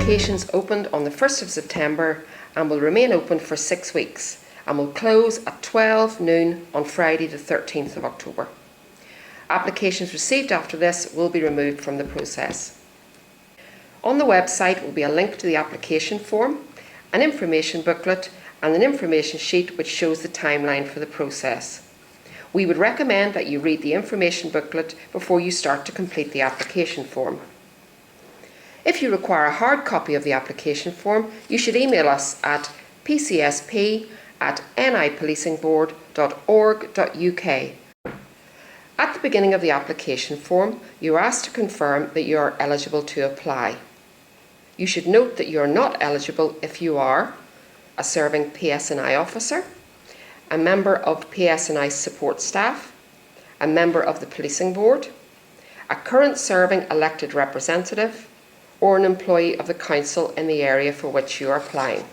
Applications opened on the 1st of September and will remain open for 6 weeks and will close at 12 noon on Friday the 13th of October. Applications received after this will be removed from the process. On the website will be a link to the application form, an information booklet and an information sheet which shows the timeline for the process. We would recommend that you read the information booklet before you start to complete the application form. If you require a hard copy of the application form, you should email us at pcsp@nipolicingboard.org.uk. At the beginning of the application form, you are asked to confirm that you are eligible to apply. You should note that you are not eligible if you are a serving PSNI officer, a member of PSNI support staff, a member of the Policing Board, a current serving elected representative, or an employee of the Council in the area for which you are applying.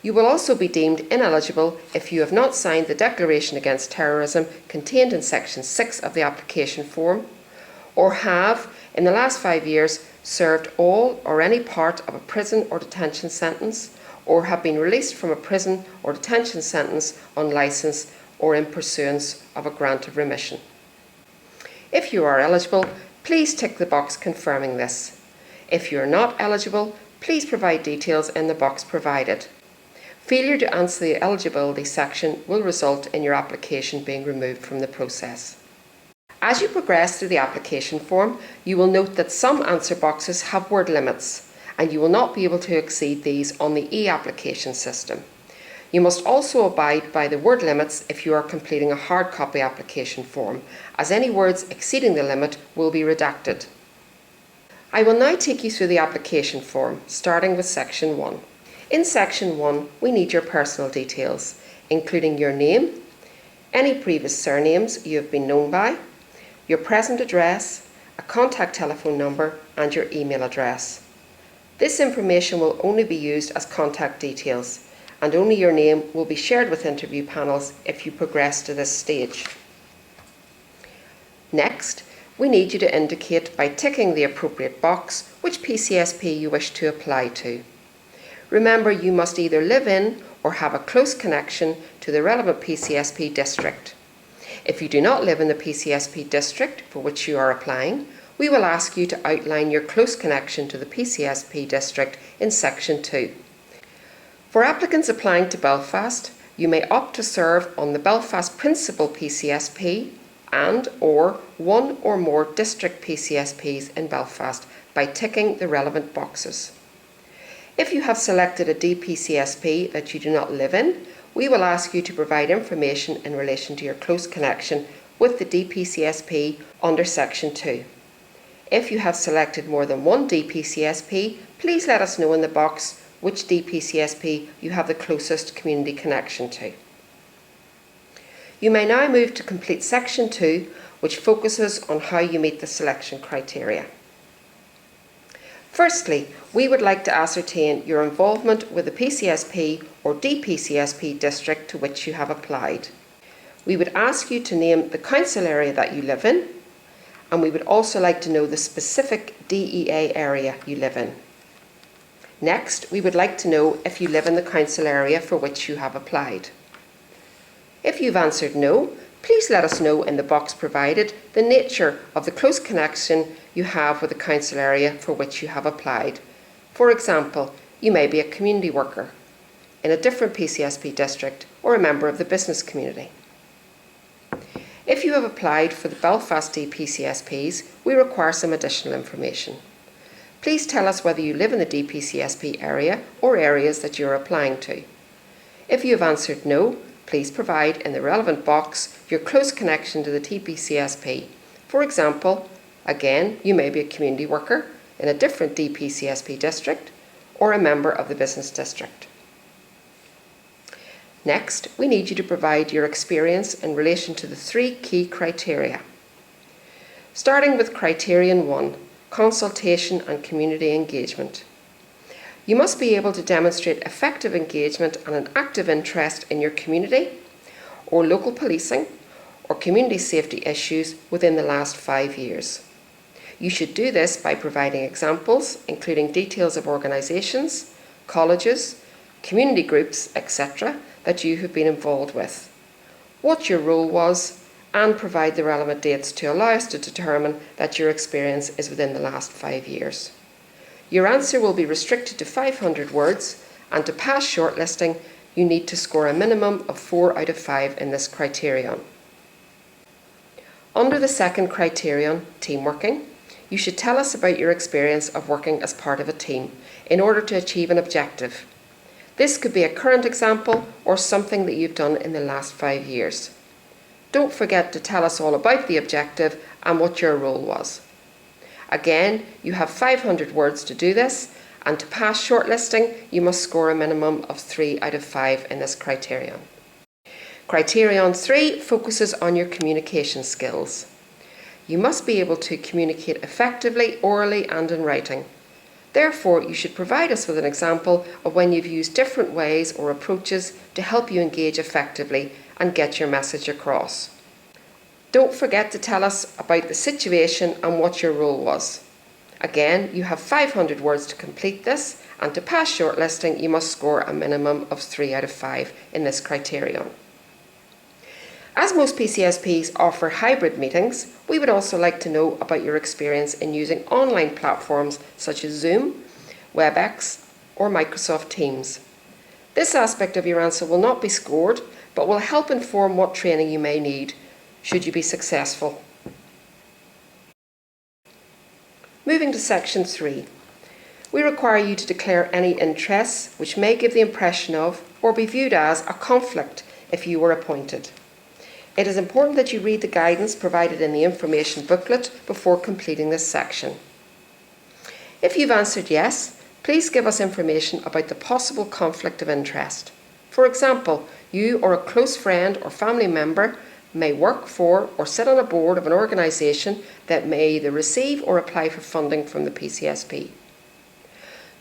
You will also be deemed ineligible if you have not signed the Declaration Against Terrorism contained in Section 6 of the application form, or have, in the last 5 years, served all or any part of a prison or detention sentence, or have been released from a prison or detention sentence on licence or in pursuance of a grant of remission. If you are eligible, please tick the box confirming this. If you are not eligible, please provide details in the box provided. Failure to answer the eligibility section will result in your application being removed from the process. As you progress through the application form, you will note that some answer boxes have word limits, and you will not be able to exceed these on the e-application system. You must also abide by the word limits if you are completing a hard copy application form, as any words exceeding the limit will be redacted. I will now take you through the application form, starting with Section 1. In Section 1, we need your personal details, including your name, any previous surnames you have been known by, your present address, a contact telephone number and your email address. This information will only be used as contact details, and only your name will be shared with interview panels if you progress to this stage. Next, we need you to indicate by ticking the appropriate box which PCSP you wish to apply to. Remember, you must either live in or have a close connection to the relevant PCSP district. If you do not live in the PCSP district for which you are applying, we will ask you to outline your close connection to the PCSP district in Section 2. For applicants applying to Belfast, you may opt to serve on the Belfast Principal PCSP and or one or more district PCSPs in Belfast by ticking the relevant boxes. If you have selected a DPCSP that you do not live in, we will ask you to provide information in relation to your close connection with the DPCSP under Section 2. If you have selected more than one DPCSP, please let us know in the box which DPCSP you have the closest community connection to. You may now move to complete Section 2, which focuses on how you meet the selection criteria. Firstly, we would like to ascertain your involvement with the PCSP or DPCSP district to which you have applied. We would ask you to name the council area that you live in, and we would also like to know the specific DEA area you live in. Next, we would like to know if you live in the council area for which you have applied. If you've answered no, please let us know in the box provided the nature of the close connection you have with the council area for which you have applied. For example, you may be a community worker in a different PCSP district or a member of the business community. If you have applied for the Belfast DPCSPs, we require some additional information. Please tell us whether you live in the DPCSP area or areas that you are applying to. If you have answered no, please provide in the relevant box your close connection to the DPCSP. For example, again, you may be a community worker in a different DPCSP district or a member of the business district. Next, we need you to provide your experience in relation to the 3 key criteria. Starting with Criterion 1, consultation and community engagement. You must be able to demonstrate effective engagement and an active interest in your community or local policing or community safety issues within the last 5 years. You should do this by providing examples, including details of organisations, colleges, community groups, etc. that you have been involved with, what your role was, and provide the relevant dates to allow us to determine that your experience is within the last 5 years. Your answer will be restricted to 500 words, and to pass shortlisting, you need to score a minimum of 4 out of 5 in this criterion. Under the second criterion, team working, you should tell us about your experience of working as part of a team in order to achieve an objective. This could be a current example or something that you've done in the last 5 years. Don't forget to tell us all about the objective and what your role was. Again, you have 500 words to do this, and to pass shortlisting, you must score a minimum of 3 out of 5 in this criterion. Criterion 3 focuses on your communication skills. You must be able to communicate effectively, orally and in writing. Therefore, you should provide us with an example of when you've used different ways or approaches to help you engage effectively and get your message across. Don't forget to tell us about the situation and what your role was. Again, you have 500 words to complete this, and to pass shortlisting, you must score a minimum of 3 out of 5 in this criterion. As most PCSPs offer hybrid meetings, we would also like to know about your experience in using online platforms such as Zoom, WebEx or Microsoft Teams. This aspect of your answer will not be scored, but will help inform what training you may need should you be successful. Moving to section 3. We require you to declare any interests which may give the impression of or be viewed as a conflict if you were appointed. It is important that you read the guidance provided in the information booklet before completing this section. If you've answered yes, please give us information about the possible conflict of interest. For example, you or a close friend or family member may work for or sit on a board of an organisation that may either receive or apply for funding from the PCSP.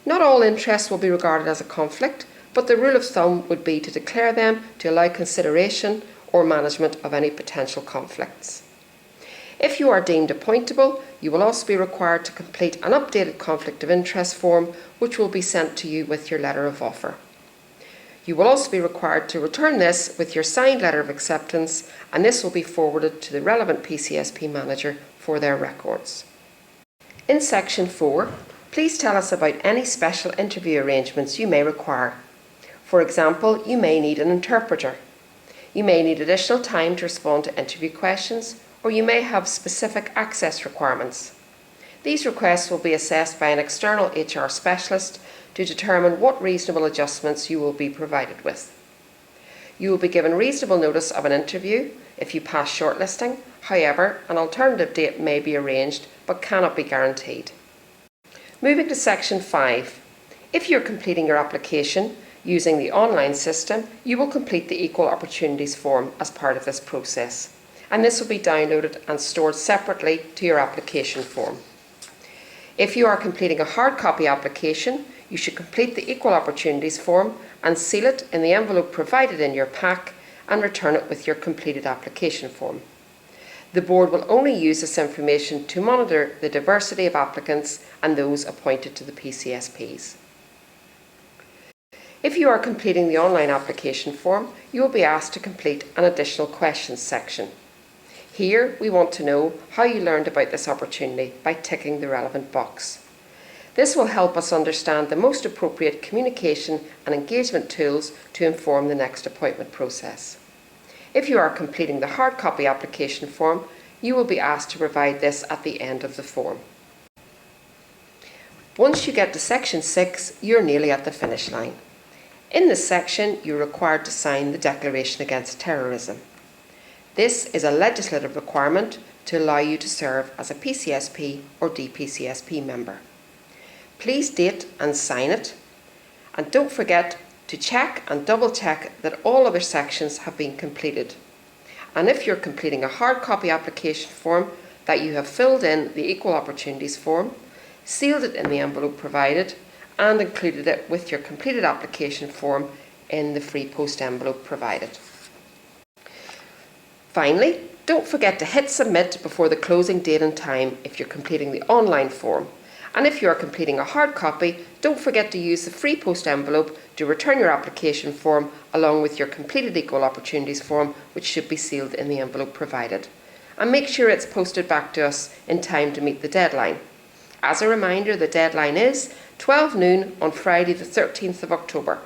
Not all interests will be regarded as a conflict, but the rule of thumb would be to declare them to allow consideration or management of any potential conflicts. If you are deemed appointable, you will also be required to complete an updated conflict of interest form, which will be sent to you with your letter of offer. You will also be required to return this with your signed letter of acceptance, and this will be forwarded to the relevant PCSP manager for their records. In section 4, please tell us about any special interview arrangements you may require. For example, you may need an interpreter. You may need additional time to respond to interview questions, or you may have specific access requirements. These requests will be assessed by an external HR specialist to determine what reasonable adjustments you will be provided with. You will be given reasonable notice of an interview if you pass shortlisting. However, an alternative date may be arranged but cannot be guaranteed. Moving to section 5. If you're completing your application using the online system, you will complete the Equal Opportunities form as part of this process, and this will be downloaded and stored separately to your application form. If you are completing a hard copy application, you should complete the Equal Opportunities form and seal it in the envelope provided in your pack and return it with your completed application form. The board will only use this information to monitor the diversity of applicants and those appointed to the PCSPs. If you are completing the online application form, you will be asked to complete an additional questions section. Here, we want to know how you learned about this opportunity by ticking the relevant box. This will help us understand the most appropriate communication and engagement tools to inform the next appointment process. If you are completing the hard copy application form, you will be asked to provide this at the end of the form. Once you get to section 6, you're nearly at the finish line. In this section, you're required to sign the Declaration Against Terrorism. This is a legislative requirement to allow you to serve as a PCSP or DPCSP member. Please date and sign it, and don't forget to check and double check that all other sections have been completed. And if you're completing a hard copy application form, that you have filled in the Equal Opportunities form, sealed it in the envelope provided, and included it with your completed application form in the free post envelope provided. Finally, Don't forget to hit submit before the closing date and time if you're completing the online form. And if you are completing a hard copy, don't forget to use the free post envelope to return your application form along with your completed Equal Opportunities form, which should be sealed in the envelope provided. And make sure it's posted back to us in time to meet the deadline. As a reminder, the deadline is 12 noon on Friday the 13th of October.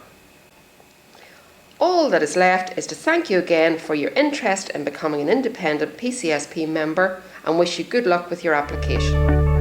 All that is left is to thank you again for your interest in becoming an independent PCSP member and wish you good luck with your application.